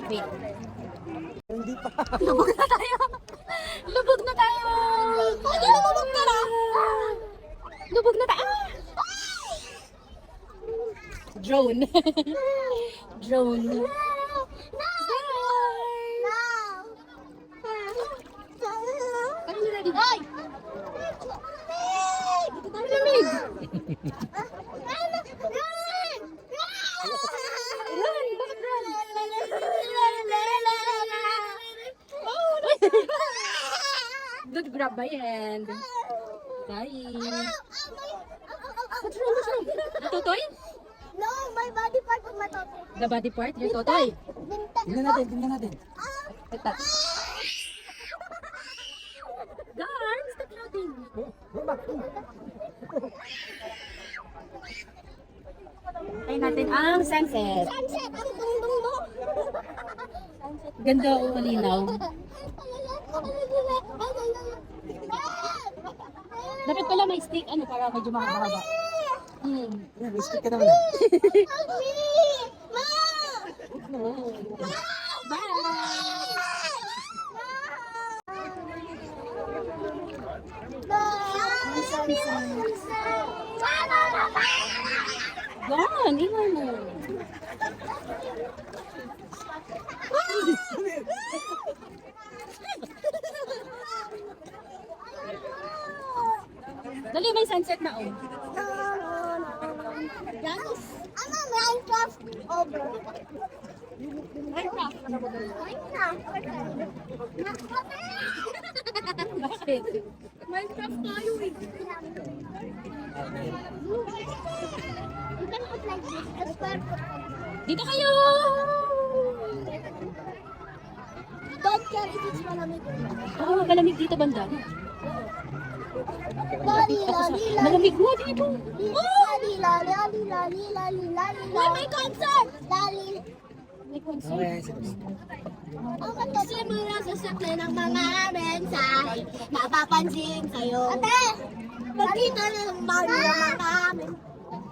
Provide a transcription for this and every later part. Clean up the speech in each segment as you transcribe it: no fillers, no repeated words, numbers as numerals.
Wait. Hindi pa. Lubog na tayo. Lubog na tayo. Ay, lumubog ka na. Lubog na tayo. Drone. Drone. Ano na rin? Ay! Malamig! Run! Bakit run? Don't grab my hand. Dying. What's wrong? What's wrong? Totoy? No, my body part of my totoy. The body part? Your totoy? Tingnan natin, tingnan natin. Ito. Guards, stop shouting. Tayo natin ang sunset. Sunset, ang dungdung mo. Ganda o malinaw. Dapat pala may stick ano para medyo makakahaba. Yan, miski ka naman. Help me! Ma! Yan, ingay mo. Dali, may sunset na oh. I'm a Minecraft over. Minecraft. Bakit? Minecraft tayo eh. You can put like this, the square put. Dito kayo! Don't care if it's malamig. Oo, malamig dito banda. Lali, lali, lali. Malamig mo dito. Lali, lali, lali, lali, lali, lali. Wait, may concert! Lali. May concert. Okay, sige. Ang simula sa sakle ng mga mensahe, napapansin sa'yo. Ate! Pagkita ng mga amin.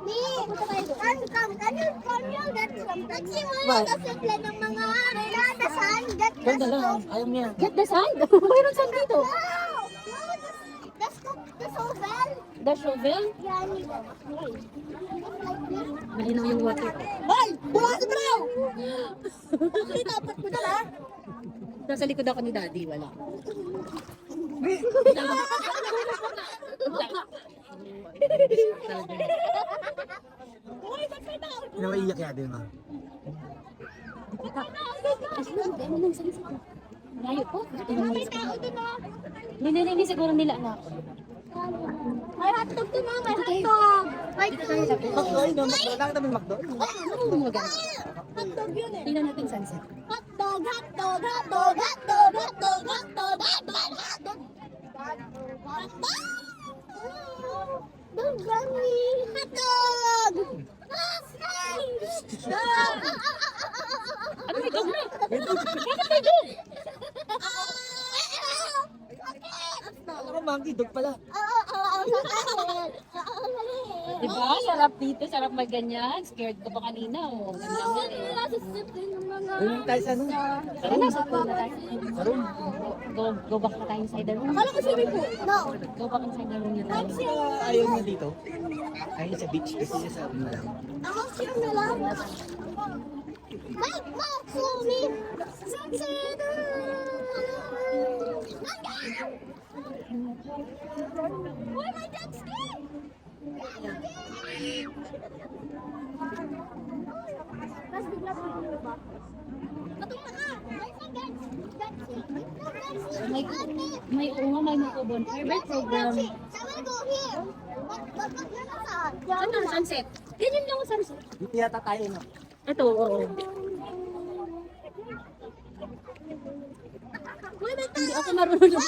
Ni, can you get some? Nagsimula sa sakle ng mga nadasan, get the Ganda lang, ayaw niya. Get the sand? Mayroon sand dito. The shovel? The shovel? Yan, like this. Malinaw yung water. Hoy! Bukas bro! Hindi dapat mo dala. Nasa likod ako ni Daddy, wala. Nawaiyak yan din, ma. Layo po. May tao doon ah. Hindi siguro nila na. May hotdog doon ah, may hotdog. May Makdo, no? Makdo. Nakita mo yung Makdo? hotdog yun eh. Tingnan natin sunset. Hotdog, hotdog, hotdog, hotdog, hotdog, hotdog, hotdog, hotdog. Hotdog! Don't run me! Hotdog! Ano may dog na? Bakit may dog? Alam ko, monkey dog pala. Diba? Sarap dito, sarap magganyan. Scared ko pa kanina. Oh. Ganda nga eh. Doon tayo sa ano? Tara na, sa pool na tayo. Sa room. Go back na tayo inside the room. Akala ko swimming pool. No. Go back inside the room na tayo. Ayaw niya dito. Ayaw niya sa beach kasi siya sa room na lang. Ako siya na lang. Mike, swimming. Sunset. Why my dad scared? Mas bigla pa yung ba? Patunga ka! May bonfire by program. Someone go here! What Ano ang sunset? Ganyan lang ang sunset. Dito yata tayo, no? Ito, oo. Hindi ako marunong.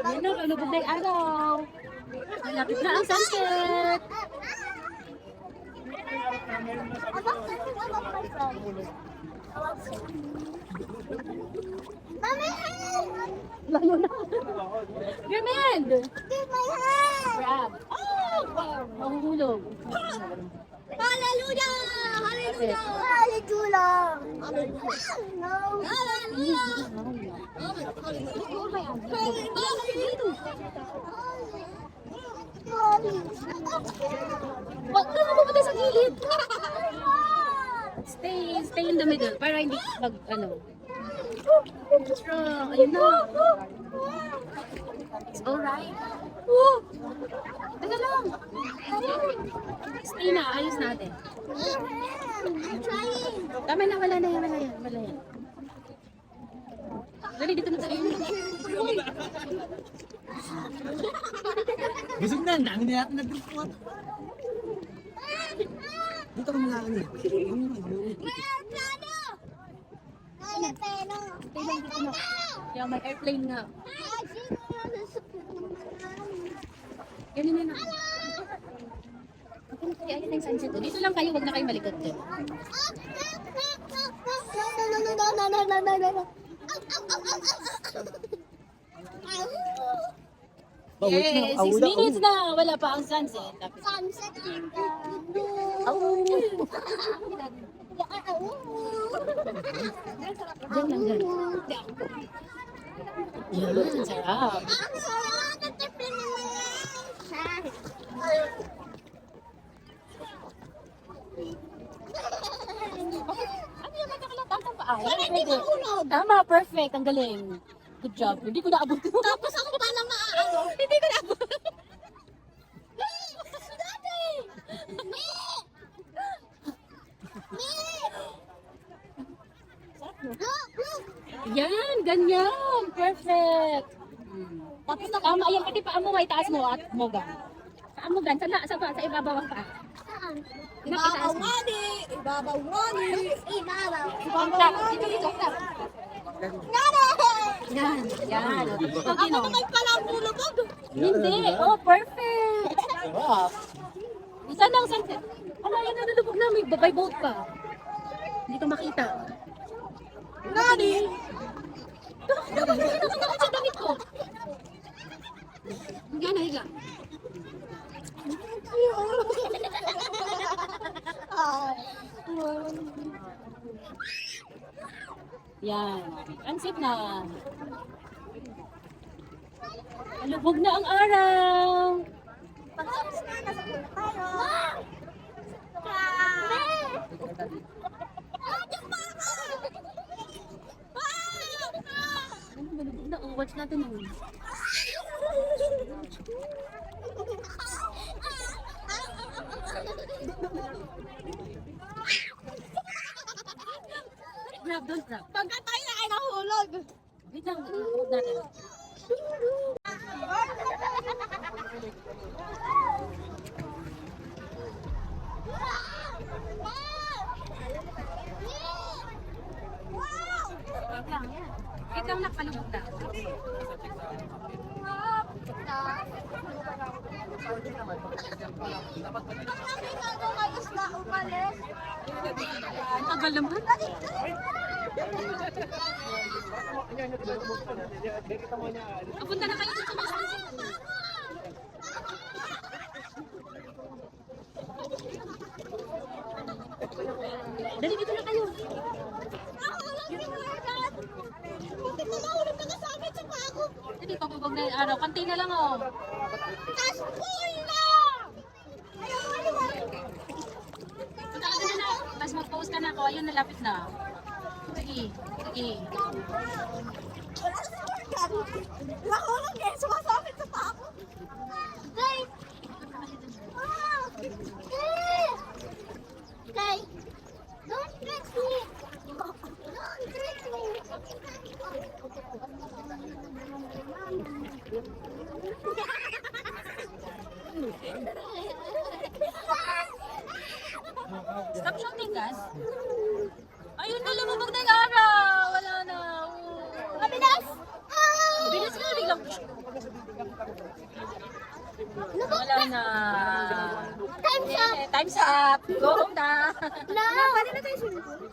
Yan na, palubog na yung araw. Malapit na ang sunset. Mami, help! Layo na. Grenade! Give my hand! Grab. Oh! Mahulog. Hallelujah! Hallelujah! Hallelujah! No! Hallelujah! Wag ka na pumunta sa gilid. Stay in the middle para hindi mag ano. Strong. Ayun na. It's alright. Teka lang. Stay na. Ayos natin. I'm trying! Tama na. Wala na yan. Wala yan. Dali, dito na tayo. Busog na, ang dami na natin nag-drink water. Dito ka mga ano. May aeroplano! Aeroplano! Aeroplano! Yeah, may airplane nga. Ganun na. Ayun na yung sunset. Dito lang kayo. Huwag na kayo malikot din. Yes, 6 minutes na. Wala pa ang sunset. Tapos, Sunset in the dyan lang dyan. Yan, ang sarap. Ang sarap! Tatipin naman yan! Ano yung matakalatan ng paa? Hindi ko ulog. Tama, perfect. Ang galing. Good job. Hindi ko naabot. Tapos ako pa na maaano. Hindi ko naabot. Dati! Me! Me! Look! Look! Yan, ganyan. Perfect. Tapos tama, ayan pati paa mo, may taas mo at moga. Paa mo gan, sa ibabaw ang paa. Saan? Ibabaw nga ni! Ibabaw nga ni! Ibabaw! Tap, dito, tap. Nana! Yan, yan. Ako naman pala ang bulubog! Hindi, oh, perfect. Isa lang sunset. Ano, yan na nalubog na, may boat pa. Hindi ko makita. Nani! Nakakita sa damit ko. Higa na, higa. Yan. Unsafe na. Malubog na ang araw. Pagkatapos na, nasa pool tayo. Ano, malubog na. Oh, watch natin yun. Grab, don't grab. Pagka tayo na ay nahulog. Wait lang, hold natin. Wait lang, nakpalubog na. Ang tagal naman. Papunta na kayo sa sunset. Dali, dito na kayo. Dali, pabubog na yung araw. Kantay na lang, oh. Punta ka na. Tapos mag-post ka na ako. Ayun, nalapit na. Sige, sige. Nahulog eh, sumasakit sa paa ko. Guys! Guys! Don't trick me! Don't trick me! Stop shooting, guys. Ayun na, lumabog na yung araw. Wala na. Mabilis! Bilis ka, biglang. Wala na. Time's up! Time Time's up. Go home na. No! Pwede na tayo swimming pool?